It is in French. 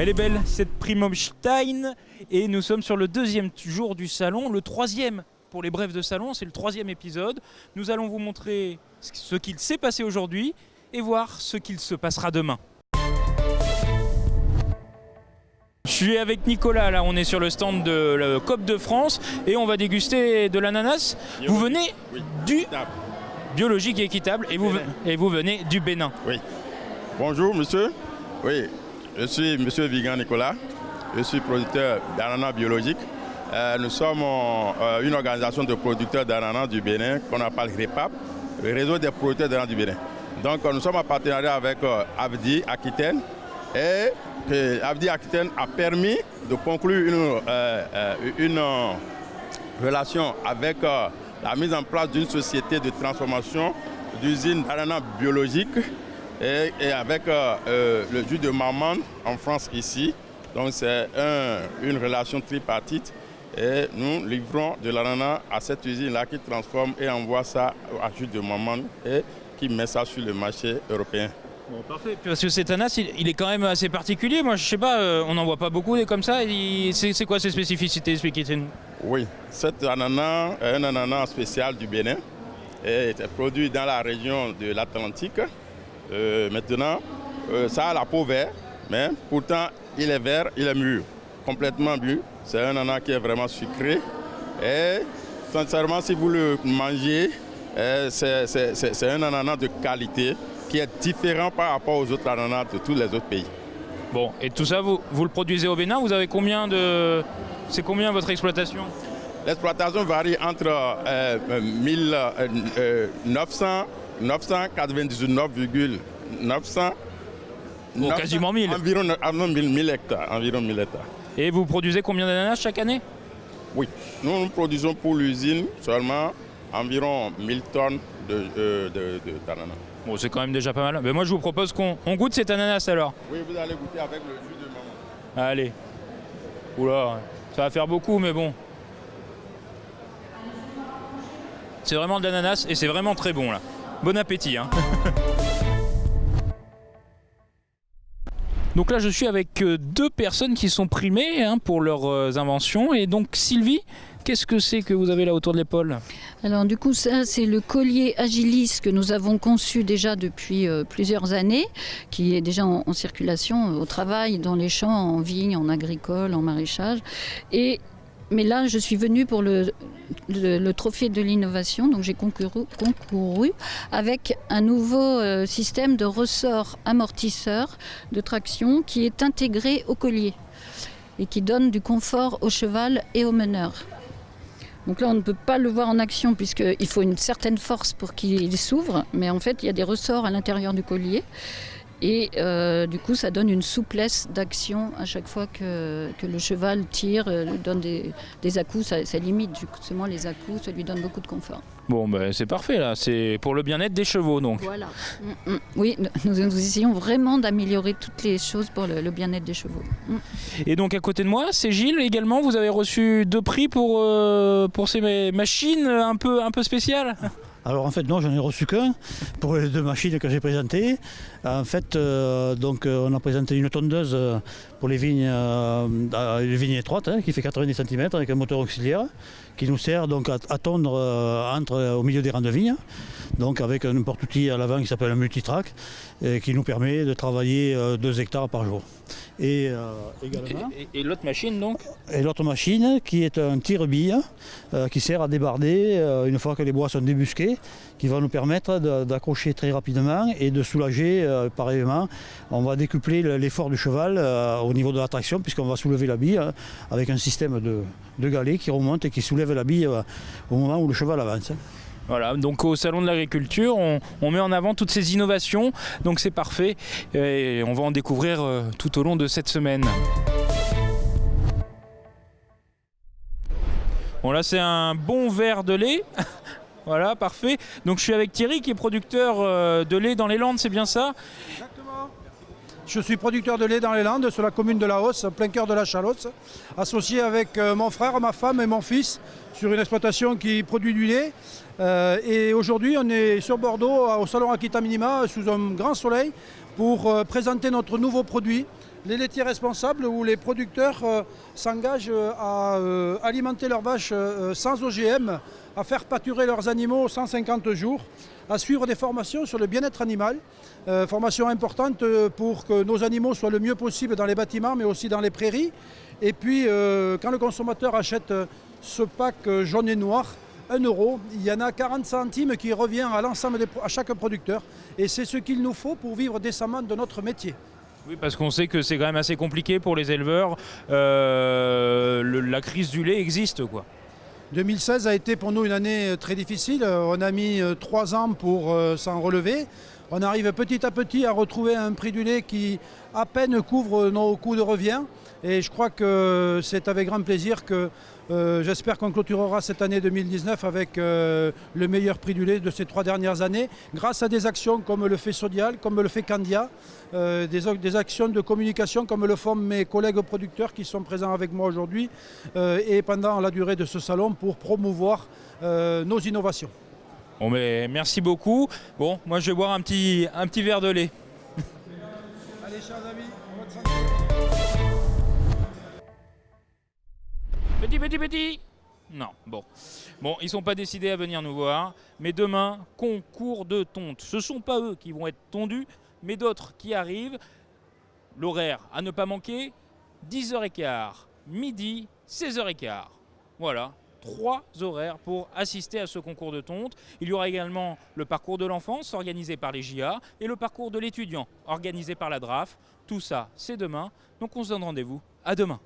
Elle est belle, cette Primopstein, et nous sommes sur le deuxième jour du salon, le troisième pour les brefs de salon, c'est le troisième épisode. Nous allons vous montrer ce qu'il s'est passé aujourd'hui et voir ce qu'il se passera demain. Je suis avec Nicolas, là on est sur le stand de la COP de France et on va déguster de l'ananas. Vous venez du biologique et équitable et vous venez du Bénin. Oui. Bonjour monsieur. Oui, je suis monsieur Vigan Nicolas. Je suis producteur d'ananas biologique. Nous sommes une organisation de producteurs d'ananas du Bénin qu'on appelle REPAP, le réseau des producteurs d'ananas du Bénin. Donc nous sommes en partenariat avec AVDI Aquitaine et AVDI Aquitaine a permis de conclure une relation avec la mise en place d'une société de transformation d'usines d'ananas biologiques et avec le jus de Marmande en France ici. Donc c'est une relation tripartite et nous livrons de l'ananas à cette usine-là qui transforme et envoie ça à jus de Marmande et qui met ça sur le marché européen. Bon, parfait. Parce que cet ananas, il est quand même assez particulier. Moi, je sais pas, on n'en voit pas beaucoup des comme ça. C'est quoi ses spécificités? Expliquez-nous. Oui, cet ananas est un ananas spécial du Bénin et est produit dans la région de l'Atlantique. Maintenant, ça a la peau verte, mais pourtant, il est vert, il est mûr, complètement mûr. C'est un ananas qui est vraiment sucré. Et sincèrement, si vous le mangez, c'est un ananas de qualité qui est différent par rapport aux autres ananas de tous les autres pays. Bon, et tout ça, vous le produisez au Bénin? Vous avez combien de... C'est combien votre exploitation? L'exploitation varie entre 999,900. Bon, quasiment 1000. Environ 1000 hectares. Et vous produisez combien d'ananas chaque année? Oui, nous produisons pour l'usine seulement environ 1000 tonnes d'ananas. Bon, c'est quand même déjà pas mal. Mais moi, je vous propose qu'on goûte cet ananas alors. Oui, vous allez goûter avec le jus de Marmande. Allez. Oula, ça va faire beaucoup, mais bon. C'est vraiment de l'ananas et c'est vraiment très bon là. Bon appétit, hein. Donc là, je suis avec deux personnes qui sont primées pour leurs inventions. Et donc, Sylvie, qu'est-ce que c'est que vous avez là autour de l'épaule? Alors du coup, ça c'est le collier Agilis que nous avons conçu déjà depuis plusieurs années, qui est déjà en circulation au travail, dans les champs, en vigne, en agricole, en maraîchage. Mais là, je suis venue pour le trophée de l'innovation, donc j'ai concouru avec un nouveau système de ressort amortisseur de traction qui est intégré au collier et qui donne du confort au cheval et au meneur. Donc là, on ne peut pas le voir en action puisqu'il faut une certaine force pour qu'il s'ouvre, mais en fait, il y a des ressorts à l'intérieur du collier. Et du coup, ça donne une souplesse d'action à chaque fois que le cheval tire, donne des à-coups, ça limite justement les à-coups, ça lui donne beaucoup de confort. Bon, ben, c'est parfait là, c'est pour le bien-être des chevaux donc. Voilà. Oui, nous essayons vraiment d'améliorer toutes les choses pour le bien-être des chevaux. Et donc à côté de moi, c'est Gilles également, vous avez reçu 2 prix pour ces machines un peu spéciales. Alors en fait non, j'en ai reçu qu'un pour les 2 machines que j'ai présentées. En fait, on a présenté une tondeuse pour les vignes étroites qui fait 90 cm avec un moteur auxiliaire qui nous sert donc à tondre au milieu des rangs de vignes. Donc avec un porte-outil à l'avant qui s'appelle un multitrack qui nous permet de travailler 2 hectares par jour. Et également. Et l'autre machine donc? Et l'autre machine qui est un tire-bille qui sert à débarder une fois que les bois sont débusqués, qui va nous permettre d'accrocher très rapidement et de soulager pareillement. On va décupler l'effort du cheval au niveau de la traction puisqu'on va soulever la bille avec un système de galets qui remonte et qui soulève la bille au moment où le cheval avance. Voilà, donc au Salon de l'Agriculture, on met en avant toutes ces innovations, donc c'est parfait et on va en découvrir tout au long de cette semaine. Bon là c'est un bon verre de lait, voilà parfait. Donc je suis avec Thierry qui est producteur de lait dans les Landes, c'est bien ça? Exactement. Je suis producteur de lait dans les Landes, sur la commune de La Hausse, en plein cœur de la Chalosse, associé avec mon frère, ma femme et mon fils sur une exploitation qui produit du lait. Et aujourd'hui, on est sur Bordeaux, au Salon Aquitaine Minima, sous un grand soleil, pour présenter notre nouveau produit, les laitiers responsables où les producteurs s'engagent à alimenter leurs vaches sans OGM, à faire pâturer leurs animaux 150 jours, à suivre des formations sur le bien-être animal. Formation importante pour que nos animaux soient le mieux possible dans les bâtiments mais aussi dans les prairies. Et puis quand le consommateur achète ce pack jaune et noir, 1 euro, il y en a 40 centimes qui revient à l'ensemble à chaque producteur. Et c'est ce qu'il nous faut pour vivre décemment de notre métier. Oui, parce qu'on sait que c'est quand même assez compliqué pour les éleveurs. La crise du lait existe, quoi. 2016 a été pour nous une année très difficile. On a mis 3 ans pour s'en relever. On arrive petit à petit à retrouver un prix du lait qui à peine couvre nos coûts de revient. Et je crois que c'est avec grand plaisir que j'espère qu'on clôturera cette année 2019 avec le meilleur prix du lait de ces 3 dernières années, grâce à des actions comme le fait Sodial, comme le fait Candia, des actions de communication comme le font mes collègues producteurs qui sont présents avec moi aujourd'hui et pendant la durée de ce salon pour promouvoir nos innovations. Bon, mais merci beaucoup. Bon, moi je vais boire un petit verre de lait. Allez, chers amis, bonne santé. Petit. Non, bon. Bon, ils ne sont pas décidés à venir nous voir. Mais demain, concours de tonte. Ce ne sont pas eux qui vont être tondus, mais d'autres qui arrivent. L'horaire à ne pas manquer, 10h15, midi, 16h15. Voilà, 3 horaires pour assister à ce concours de tonte. Il y aura également le parcours de l'enfance organisé par les JA et le parcours de l'étudiant organisé par la DRAF. Tout ça, c'est demain. Donc on se donne rendez-vous. À demain.